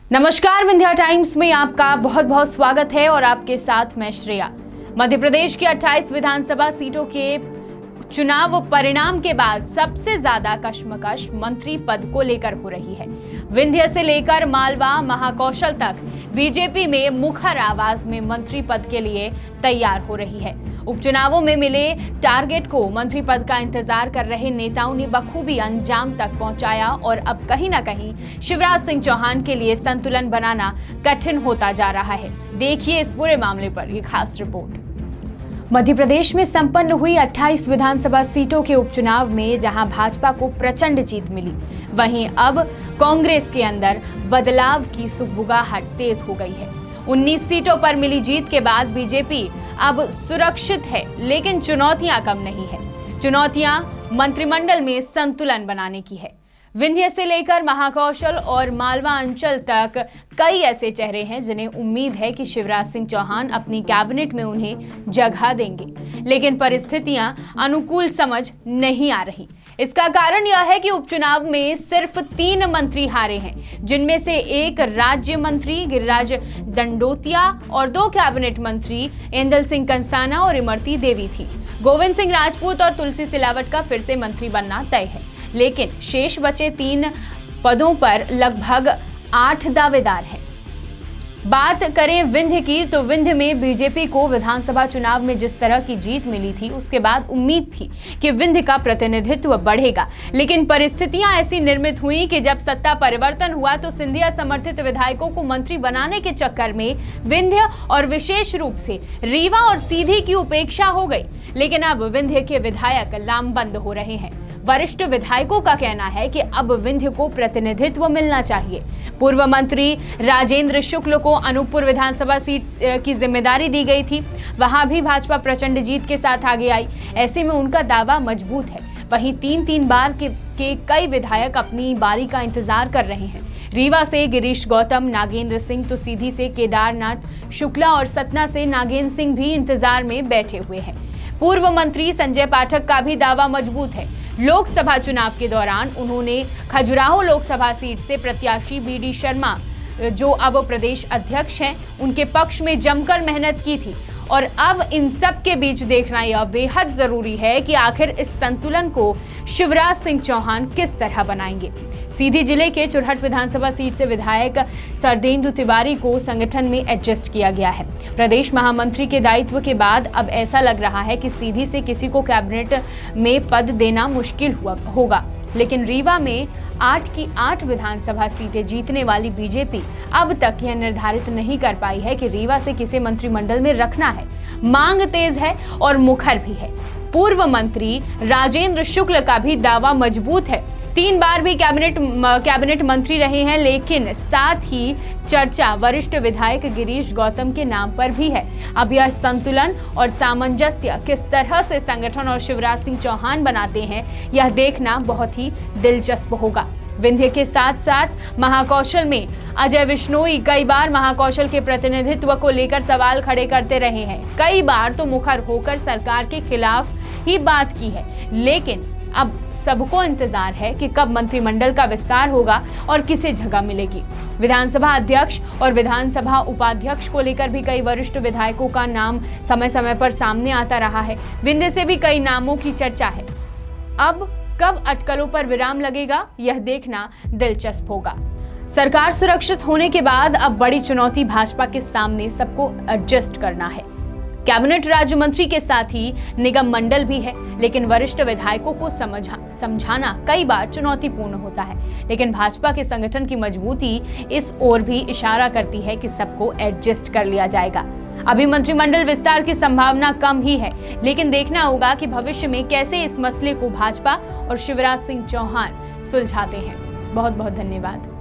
नमस्कार, विंध्या टाइम्स में आपका बहुत बहुत स्वागत है और आपके साथ मैं श्रेया। मध्य प्रदेश की 28 विधानसभा सीटों के चुनाव परिणाम के बाद सबसे ज्यादा कशमकश मंत्री पद को लेकर हो रही है। विंध्य से लेकर मालवा महाकौशल तक बीजेपी में मुखर आवाज में मंत्री पद के लिए तैयार हो रही है। उपचुनावों में मिले टारगेट को मंत्री पद का इंतजार कर रहे नेताओं ने बखूबी अंजाम तक पहुंचाया और अब कहीं ना कहीं शिवराज सिंह चौहान के लिए संतुलन बनाना कठिन होता जा रहा है। देखिए इस पूरे मामले पर ये खास रिपोर्ट। मध्य प्रदेश में संपन्न हुई 28 विधानसभा सीटों के उपचुनाव में जहां भाजपा को प्रचंड जीत मिली, वहीं अब कांग्रेस के अंदर बदलाव की सुगबुगाहट तेज हो गई है। 19 सीटों पर मिली जीत के बाद बीजेपी अब सुरक्षित है, लेकिन चुनौतियां कम नहीं है। चुनौतियां मंत्रिमंडल में संतुलन बनाने की है। विंध्य से लेकर महाकौशल और मालवा अंचल तक कई ऐसे चेहरे हैं जिन्हें उम्मीद है कि शिवराज सिंह चौहान अपनी कैबिनेट में उन्हें जगह देंगे, लेकिन परिस्थितियां अनुकूल समझ नहीं आ रही। इसका कारण यह है कि उपचुनाव में सिर्फ 3 मंत्री हारे हैं, जिनमें से एक राज्य मंत्री गिरिराज दंडोतिया और 2 कैबिनेट मंत्री एंदल सिंह कंसाना और इमरती देवी थी। गोविंद सिंह राजपूत और तुलसी सिलावट का फिर से मंत्री बनना तय है, लेकिन शेष बचे 3 पदों पर लगभग 8 दावेदार हैं। बात करें विंध्य की, तो विंध्य में बीजेपी को विधानसभा चुनाव में जिस तरह की जीत मिली थी, उसके बाद उम्मीद थी कि विंध्य का प्रतिनिधित्व बढ़ेगा, लेकिन परिस्थितियां ऐसी निर्मित हुई कि जब सत्ता परिवर्तन हुआ तो सिंधिया समर्थित विधायकों को मंत्री बनाने के चक्कर में विंध्य और विशेष रूप से रीवा और सीधी की उपेक्षा हो गई। लेकिन अब विंध्य के विधायक लामबंद हो रहे हैं। वरिष्ठ विधायकों का कहना है कि अब विंध्य को प्रतिनिधित्व मिलना चाहिए। पूर्व मंत्री राजेंद्र शुक्ल को अनूपपुर विधानसभा सीट की जिम्मेदारी दी गई थी, वहां भी भाजपा प्रचंड जीत के साथ आगे आई। ऐसे में उनका दावा मजबूत है। वहीं 3 बार के कई विधायक अपनी बारी का इंतजार कर रहे हैं। रीवा से गिरीश गौतम, नागेंद्र सिंह, तो सीधी से केदारनाथ शुक्ला और सतना से नागेंद्र सिंह भी इंतजार में बैठे हुए हैं। पूर्व मंत्री संजय पाठक का भी दावा मजबूत है। लोकसभा चुनाव के दौरान उन्होंने खजुराहो लोकसभा सीट से प्रत्याशी बीडी शर्मा, जो अब प्रदेश अध्यक्ष हैं, उनके पक्ष में जमकर मेहनत की थी। और अब इन सब के बीच देखना यह बेहद जरूरी है कि आखिर इस संतुलन को शिवराज सिंह चौहान किस तरह बनाएंगे। सीधी जिले के चुरहट विधानसभा सीट से विधायक सरदेंदु तिवारी को संगठन में एडजस्ट किया गया है। प्रदेश महामंत्री के दायित्व के बाद अब ऐसा लग रहा है कि सीधी से किसी को कैबिनेट में पद देना मुश्किल होगा, लेकिन रीवा में 8 की 8 विधानसभा सीटें जीतने वाली बीजेपी अब तक यह निर्धारित नहीं कर पाई है कि रीवा से किसे मंत्रिमंडल में रखना है। मांग तेज है और मुखर भी है। पूर्व मंत्री राजेंद्र शुक्ल का भी दावा मजबूत है। 3 बार भी कैबिनेट मंत्री रहे हैं, लेकिन साथ ही चर्चा वरिष्ठ विधायक गिरीश गौतम के नाम पर भी है। अब यह संतुलन और सामंजस्य किस तरह से संगठन और शिवराज सिंह चौहान बनाते हैं, यह देखना बहुत ही दिलचस्प होगा। विंध्य के साथ साथ महाकौशल में अजय विश्नोई कई बार महाकौशल के प्रतिनिधित्व को लेकर सवाल खड़े करते रहे हैं। कई बार तो मुखर होकर सरकार के खिलाफ ही बात की है, लेकिन अब सबको इंतजार है कि कब मंत्रिमंडल का विस्तार होगा और किसे जगह मिलेगी। विधानसभा अध्यक्ष और विधानसभा उपाध्यक्ष को लेकर भी कई वरिष्ठ विधायकों का नाम समय समय पर सामने आता रहा है। विंध्य से भी कई नामों की चर्चा है। अब कब अटकलों पर विराम लगेगा, यह देखना दिलचस्प होगा। सरकार सुरक्षित होने के बाद अब बड़ी चुनौती भाजपा के सामने सबको एडजस्ट करना है। कैबिनेट राज्य मंत्री के साथ ही निगम मंडल भी है, लेकिन वरिष्ठ विधायकों को समझाना कई बार चुनौतीपूर्ण होता है। लेकिन भाजपा के संगठन की मजबूती इस ओर भी इशारा करती है कि सबको एडजस्ट कर लिया जाएगा। अभी मंत्रिमंडल विस्तार की संभावना कम ही है, लेकिन देखना होगा कि भविष्य में कैसे इस मसले को भाजपा और शिवराज सिंह चौहान सुलझाते हैं। बहुत बहुत धन्यवाद।